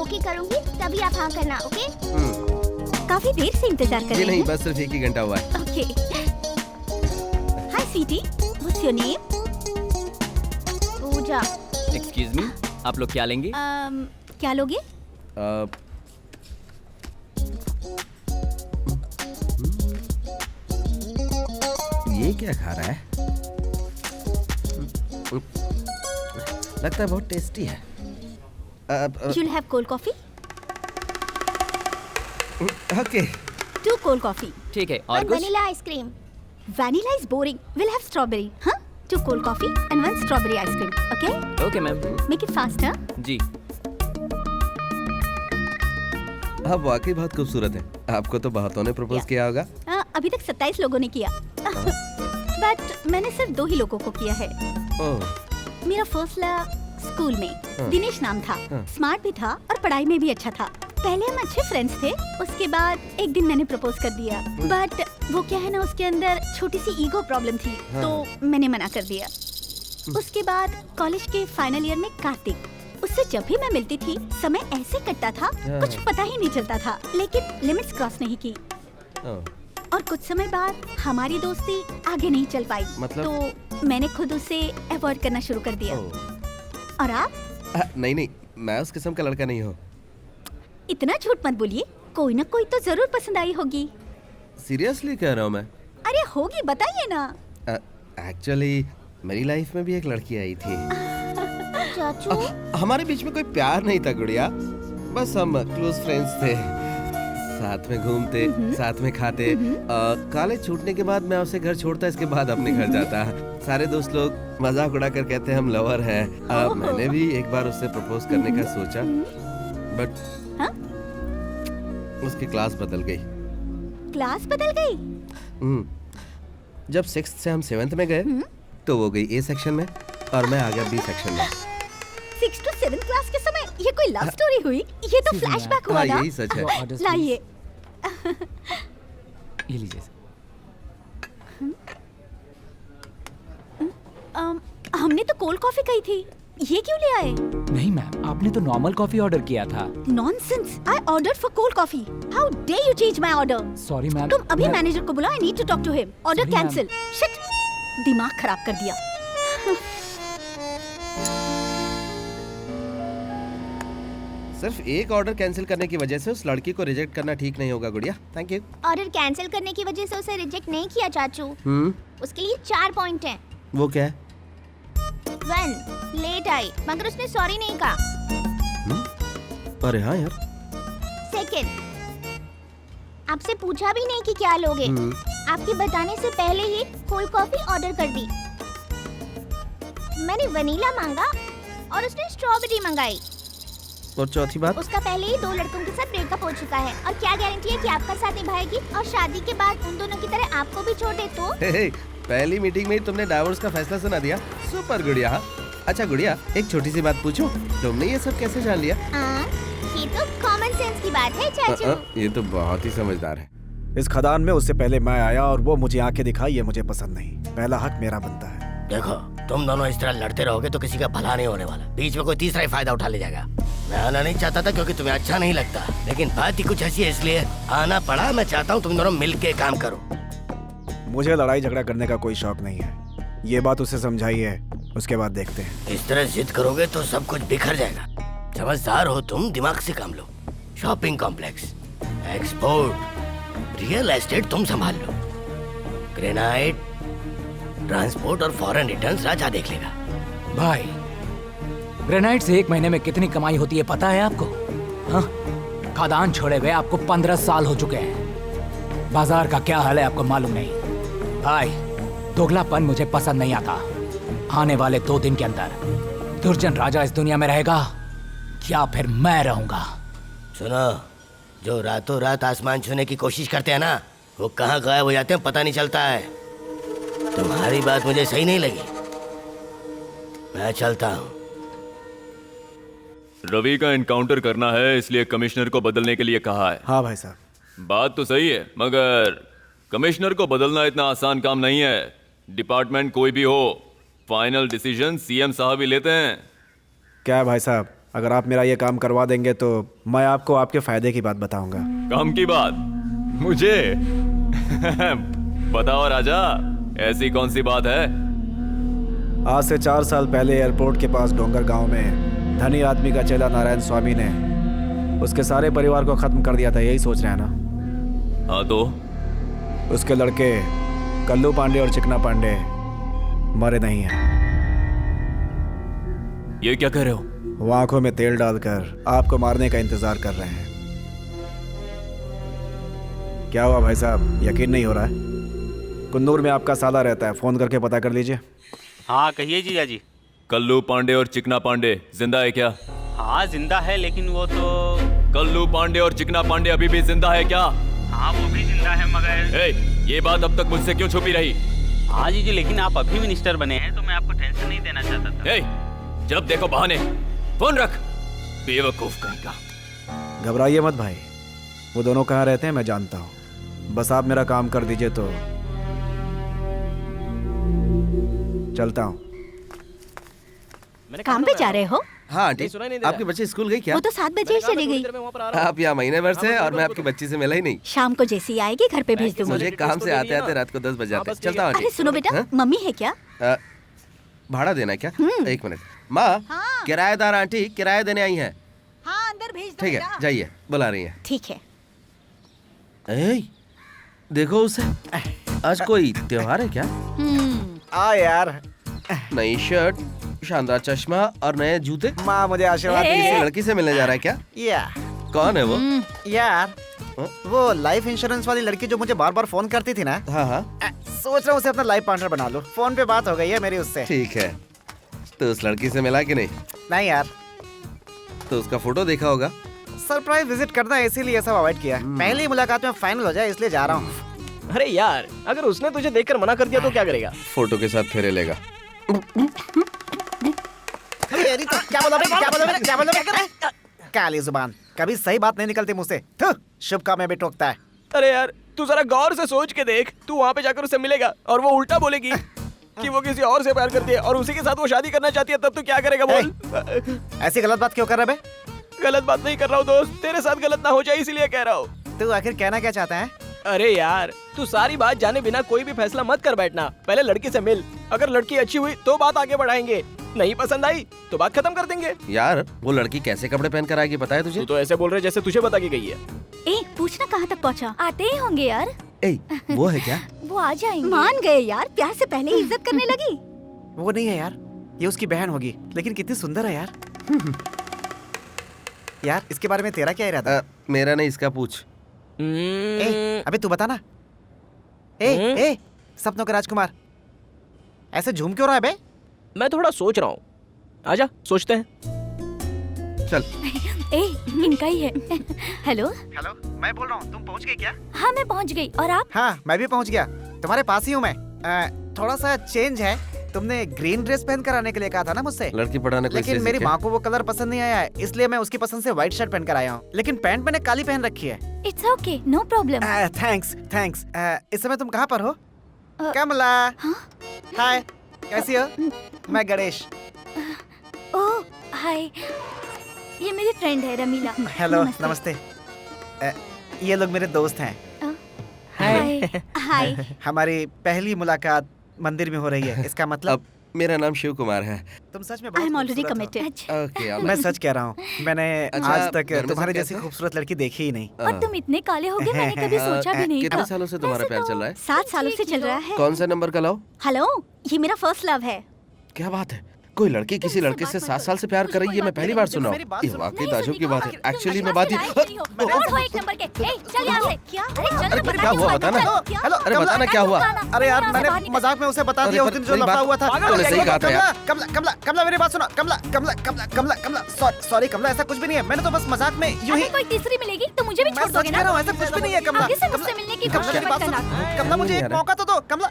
Okay करूंगी तभी आप हाँ करना, ओके? काफी देर से इंतजार कर रहे हैं। नहीं, बस सिर्फ 1 ही घंटा हुआ है। Okay. Hi sweety, what's your name? Pooja. Excuse me, आप लोग क्या लेंगे? क्या लोगे? ये क्या खा रहा है? लगता है बहुत टेस्टी है। You'll have cold coffee? Okay. 2 cold coffee. ठीक है, और कुछ? Vanilla ice cream. Vanilla is boring. We'll have strawberry. Huh? 2 cold coffee and 1 strawberry ice cream. Okay? Okay ma'am. Make it faster. जी। आप वाकई बहुत खूबसूरत हैं। आपको तो बहुतों ने प्रपोज किया होगा। अभी तक 27 लोगों ने किया। बट मैंने सिर्फ 2 ही लोगों को किया है। ओह। मेरा फर्स्ट लव स्कूल में दिनेश नाम था। हाँ। स्मार्ट भी था और पढ़ाई में भी अच्छा था। पहले हम अच्छे फ्रेंड्स थे, उसके बाद एक दिन मैंने प्रपोज कर दिया। बट वो क्या है ना, उसके अंदर छोटी सी ईगो प्रॉब्लम थी, तो मैंने मना कर दिया। उसके बाद कॉलेज के फाइनल ईयर में कार्तिक, उससे जब भी मैं मिलती थी समय ऐसे कटता था कुछ पता ही नहीं चलता था, लेकिन लिमिट्स क्रॉस नहीं की। और कुछ समय बाद हमारी दोस्ती आगे नहीं चल पाई, मतलब? तो मैंने खुद उसे अवॉइड करना शुरू कर दिया। और आप? नहीं, मैं उस किस्म का लड़का नहीं हूँ। इतना झूठ मत बोलिए, कोई ना कोई तो जरूर पसंद आई होगी। सीरियसली कह रहा हूँ मैं। अरे होगी, बताइए ना। एक्चुअली मेरी लाइफ में भी एक लड़की आई थी। चाचू। हमारे बीच में कोई प्यार नहीं था गुड़िया, बस हम क्लोज फ्रेंड्स थे। साथ में घूमते, साथ में खाते। कॉलेज छूटने के बाद मैं उसे घर छोड़ता, इसके बाद अपने घर जाता। सारे दोस्त लोग मजाक उड़ाकर कहते हैं हम लवर हैं। मैंने भी एक बार उससे प्रपोज करने का सोचा, बट उसकी क्लास बदल गई। क्लास बदल गई? जब 6th से हम 7th में गए तो वो गई A सेक्शन में और मैं आ गया B सेक्शन में। 6th to 7th क्लास के समय ये कोई लव स्टोरी हुई? ये तो फ्लैशबैक हुआ ना? यही सच है। लाइए। ये लीजिए। हमने तो कोल्ड कॉफी कही थी, ये क्यों ले आए? नहीं मैम, आपने तो नॉर्मल कॉफी ऑर्डर किया था। Nonsense! I ordered for cold coffee. How dare you change my order? Sorry ma'am. तुम अभी मैनेजर को बुलाओ, I need to talk to him. Order Sorry, cancel. Shit! दिमाग खराब कर दिया। सिर्फ एक ऑर्डर कैंसिल करने की वजह से उस लड़की को रिजेक्ट करना ठीक नहीं होगा गुड़िया। Thank you. ऑर्डर कैंसिल करने की वजह से उसे रिजेक्ट नहीं किया चाचू। उसके लिए 4 पॉइंट हैं। वो क्या है? 1, लेट आई मगर उसने सॉरी नहीं कहा। अरे हाँ यार। 2, आपसे पूछा भी नहीं कि क्या लोगे। आपके बताने से पहले ही कोल्ड कॉफी ऑर्डर कर दी। मैंने वनीला मांगा और उसने स्ट्रॉबेरी मंगाई। और चौथी बात? उसका पहले ही 2 लड़कों के साथ ब्रेकअप हो चुका है और क्या गारंटी है कि आपका साथ निभाएगी और शादी के बाद उन दोनों की तरह आपको भी छोड़ दे तो? पहली मीटिंग में ही तुमने डाइवोर्स का फैसला सुना दिया। सुपर गुड़िया। अच्छा गुड़िया, एक छोटी सी बात पूछूं, तुमने ये सब कैसे जान लिया? ये तो कॉमन सेंस की बात है चाचू। ये तो बहुत ही समझदार है। इस खदान में उससे पहले मैं आया और वो मुझे आंखें दिखाई, ये मुझे पसंद नहीं। पहला हक मेरा बनता है। देखो, तुम दोनों इस तरह लड़ते रहोगे तो किसी का भला नहीं होने वाला। बीच में कोई तीसरा ही फायदा उठा ले जाएगा। मैं आना नहीं चाहता था क्योंकि तुम्हें अच्छा नहीं लगता, लेकिन बात ही कुछ ऐसी है इसलिए आना पड़ा। मैं चाहता हूँ तुम दोनों मिलके काम करो। मुझे लड़ाई झगड़ा करने का कोई शौक नहीं है। ये बात उसे समझाइए, उसके बाद देखते हैं। इस तरह जिद करोगे तो सब कुछ बिखर जाएगा। समझदार हो तुम, दिमाग से काम लो। Shopping complex, export, real estate तुम संभाल लो। ग्रेनाइट, ट्रांसपोर्ट और फॉरेन रिटर्न्स राजा देख लेगा। भाई, ग्रेनाइट से 1 महीने में कितनी कमाई होती है पता है आपको? हाँ? खदान छोड़े हुए आपको 15 साल हो चुके हैं। बाजार का क्या हाल है आपको मालूम नहीं। भाई, दोगलापन मुझे पसंद नहीं आता। आने वाले 2 दिन के अंदर दुर्जन राजा इस दुनिया में रहेगा या फिर मैं रहूंगा। सुनो, जो रातों रात आसमान छूने की कोशिश करते हैं ना, वो कहाँ गायब हो जाते हैं पता नहीं चलता है। तुम्हारी बात मुझे सही नहीं लगी, मैं चलता हूँ। रवि का एनकाउंटर करना है इसलिए कमिश्नर को बदलने के लिए कहा है। हाँ भाई साहब। बात तो सही है, मगर कमिश्नर को बदलना इतना आसान काम नहीं है। डिपार्टमेंट कोई भी हो, फाइनल डिसीजन सीएम साहब ही लेते हैं। क्या है भाई साहब, अगर आप मेरा ये काम करवा देंगे तो मैं आपको आपके फायदे की बात बताऊंगा। काम की बात मुझे बताओ राजा, ऐसी कौन सी बात है? आज से 4 साल पहले एयरपोर्ट के पास डोंगर गांव में धनी आदमी का चेला नारायण स्वामी ने उसके सारे परिवार को खत्म कर दिया था। यही सोच रहे हैं ना? हाँ तो उसके लड़के कल्लू पांडे और चिकना पांडे मरे नहीं हैं। ये क्या कर रहे हो? वो आंखों में तेल डालकर आपको मारने का इंतजार कर रहे हैं। क्या हुआ भाई साहब, यकीन नहीं हो रहा है? कुन्नूर में आपका साला रहता है, फोन करके पता कर लीजिए। हाँ कहिए जीजा जी। कल्लू पांडे और चिकना पांडे जिंदा है क्या? हाँ जिंदा है, लेकिन वो तो कल्लू पांडे और चिकना पांडे अभी भी जिंदा है क्या? हाँ वो भी जिंदा है मगर ये बात अब तक मुझसे क्यों छुपी रही? हाँ जीजी, लेकिन आप अभी मिनिस्टर बने हैं तो मैं आपको टेंशन नहीं देना चाहता था। जब देखो बहाने। फोन रख, बेवकूफ कहीं का। घबराइए मत भाई, वो दोनों कहाँ रहते हैं मैं जानता हूँ। बस आप मेरा काम कर दीजिए तो चलता हूँ। काम पे जा रहे हो? हाँ आंटी, आपकी बच्ची स्कूल गई क्या? वो तो 7 बजे ही चली गई। आप यहाँ महीने भर से और मैं आपकी बच्ची से मिला ही नहीं। शाम को जैसी आएगी घर पे भेज दूंगी। मुझे काम से आते आते रात को 10 बज जाते हैं। चलता हूँ अरे आंटी। सुनो बेटा, हाँ? मम्मी है क्या? भाड़ा देना है क्या? 1 मिनट। माँ, किराएदार आंटी किराया देने आई है। हाँ अंदर भेज दो। ठीक है, जाइए, बुला रही है। ठीक है। देखो उसे, आज कोई त्योहार है क्या? आ यार, नई शर्ट, शानदार चश्मा और नए जूते। माँ मुझे आशीर्वाद किसी दीजिए। लड़की से मिलने जा रहा है क्या? या कौन है वो? यार, वो लाइफ इंश्योरेंस वाली लड़की जो मुझे बार बार फोन करती थी ना। हाँ हाँ, सोच रहा हूँ उसे अपना लाइफ पार्टनर बना लो। फोन पे बात हो गई है मेरी उससे। ठीक है। तो उस लड़की से मिला कि नहीं? नहीं यार, तो उसका फोटो देखा होगा। सरप्राइज विजिट करना है इसीलिए सब अवॉइड किया। पहली मुलाकात में फाइनल हो जाए इसलिए जा रहा हूँ। अरे यार, अगर उसने तुझे देखकर मना कर दिया तो क्या करेगा? फोटो के साथ फेरे लेगा। क्या बोला? काली जुबान, कभी सही बात नहीं निकलती मुझसे। शुभ काम में भी टोकता है। अरे यार, तू जरा गौर से सोच के देख। तू वहाँ पे जाकर उसे मिलेगा और वो उल्टा बोलेगी कि वो किसी और से प्यार करती है और उसी के साथ वो शादी करना चाहती है, तब तू क्या करेगा बोल? ऐसी गलत बात क्यों कर रहा है? गलत बात नहीं कर रहा हूँ दोस्त, तेरे साथ गलत ना हो जाए इसलिए कह रहा हूँ। तू आखिर कहना क्या चाहता है? अरे यार, तू सारी बात जाने बिना कोई भी फैसला मत कर बैठना। पहले लड़की से मिल, अगर लड़की अच्छी हुई तो बात आगे बढ़ाएंगे, नहीं पसंद आई तो बात खत्म कर देंगे। यार, वो लड़की कैसे कपड़े पहन कर आएगी पता है तुझे? तू तो ऐसे बोल रहे जैसे तुझे बता के गई है। पूछना कहाँ तक पहुँचा? आते ही होंगे यार। वो है क्या? वो आ जाएंगे। मान गए यार, प्यार से पहले ही इज्जत करने लगी। वो नहीं है यार, ये उसकी बहन होगी, लेकिन कितनी सुंदर है यार। यार, इसके बारे में तेरा क्या इरादा? मेरा नहीं, इसका पूछ। अबे तू बता ना। सपनों का राजकुमार, ऐसे झूम क्यों रहा है बे? मैं थोड़ा सोच रहा हूँ, आजा सोचते हैं। चल। इनका ही है। हेलो, मैं बोल रहा हूँ, तुम पहुँच गई क्या? हाँ मैं पहुँच गई, और आप? हाँ मैं भी पहुँच गया, तुम्हारे पास ही हूँ मैं। थोड़ा सा चेंज है, तुमने ग्रीन ड्रेस पहन कर आने के लिए कहा था ना मुझसे। लड़की पढ़ाने को लेकिन मेरी माँ को वो कलर पसंद नहीं आया है, इसलिए मैं उसकी पसंद से व्हाइट शर्ट पहन कर आया हूँ, लेकिन पैंट मैंने काली पहन रखी है। It's okay, no problem. Thanks. इस समय तुम कहाँ पर हो? कमला। हाय, कैसी हो? मैं गणेश। ओह हाय, ये मेरी फ्रेंड है रमीला। हेलो, नमस्ते। ये लोग मेरे दोस्त हैं। हाय। हमारी पहली मुलाकात मंदिर में हो रही है, इसका मतलब? मेरा नाम शिव कुमार है। तुम सच में I am already committed. Okay, मैं सच कह रहा हूँ, मैंने आज तक तुम्हारे जैसी खूबसूरत लड़की देखी ही नहीं। और तुम इतने काले हो गए, मैंने कभी सोचा भी नहीं था। कितने सालों से तुम्हारा प्यार चल रहा है? 7 सालों से चल रहा है। कौन सा नंबर का लाओ? हेलो, ये मेरा फर्स्ट लव है। क्या बात है, कोई लड़की किसी लड़के से 7 साल से प्यार कर रही है? मैं पहली बार सुना हूँ। ये वाकई ताज्जुब की बात है। एक्चुअली मैं बात ही एक नंबर के। चल यहाँ से। क्या? अरे क्या हुआ बताना। अरे बताना क्या हुआ? अरे यार, मैंने मजाक में उसे बता दिया उस दिन जो लफड़ा हुआ था। तूने सही कहा था यार। कमला मेरी बात सुनो। कमला सॉरी कमला, ऐसा कुछ भी नहीं है, मैंने तो बस मजाक में यूं ही। कोई तीसरी मिलेगी तो मुझे भी छोड़ दोगे ना? ऐसा कुछ भी नहीं है कमला। मुझसे मिलने की कोशिश मत करना। कमला मुझे एक मौका तो दो कमला।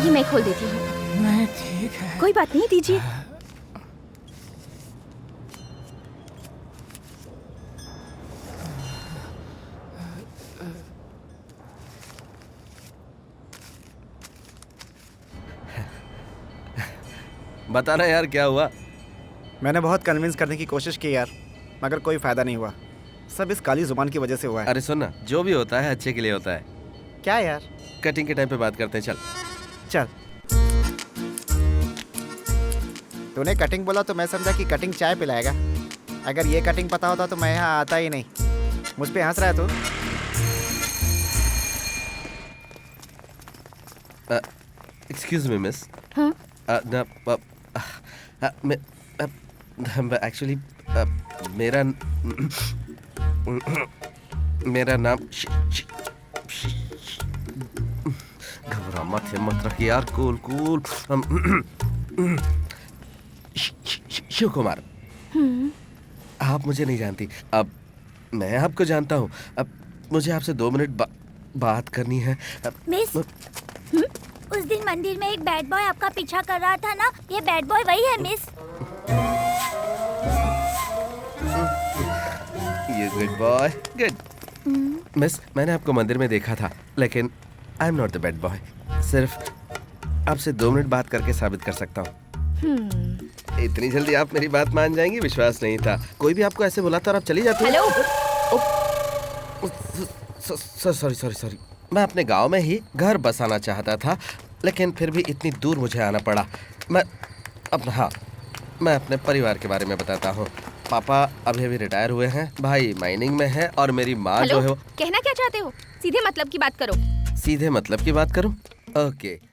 ये मैं खोल देती हूँ। नहीं ठीक है। कोई बात नहीं, दीजिए। बताना यार क्या हुआ? मैंने बहुत कन्विंस करने की कोशिश की यार, मगर कोई फायदा नहीं हुआ। सब इस काली जुबान की वजह से हुआ है। अरे सुन ना, जो भी होता है अच्छे के लिए होता है। क्या यार? कटिंग के टाइम पे बात करते हैं, चल। चल। तूने कटिंग बोला तो मैं समझा कि कटिंग चाय पिलाएगा। अगर ये कटिंग पता होता तो मैं यहाँ आता ही नहीं। मुझ पे हंस रहा है तू? Excuse me miss. हाँ? एक्चुअली मेरा नाम घबरा मत, हिम्मत रख यार, कूल कूल। शिव कुमार। आप मुझे नहीं जानती, अब मैं आपको जानता हूँ। अब मुझे आपसे 2 मिनट बात करनी है। मिस, उस दिन मंदिर में एक बैड बॉय आपका पीछा कर रहा था ना, ये बैड बॉय वही है miss. You good boy, good. Miss, मैंने आपको मंदिर में देखा था, लेकिन I am not the bad boy. सिर्फ आपसे 2 मिनट बात करके साबित कर सकता हूँ। इतनी जल्दी आप मेरी बात मान जाएंगी, विश्वास नहीं था। कोई भी आपको ऐसे बुलाता और आप चली जाती। हेलो। सॉरी। मैं अपने गांव में ही घर बसाना चाहता था, लेकिन फिर भी इतनी दूर मुझे आना पड़ा। मैं अपने परिवार के बारे में बताता हूँ। पापा अभी रिटायर हुए हैं, भाई माइनिंग में है, और मेरी माँ जो है वो... कहना क्या चाहते हो? सीधे मतलब की बात करो। सीधे मतलब की बात करूँ? ओके।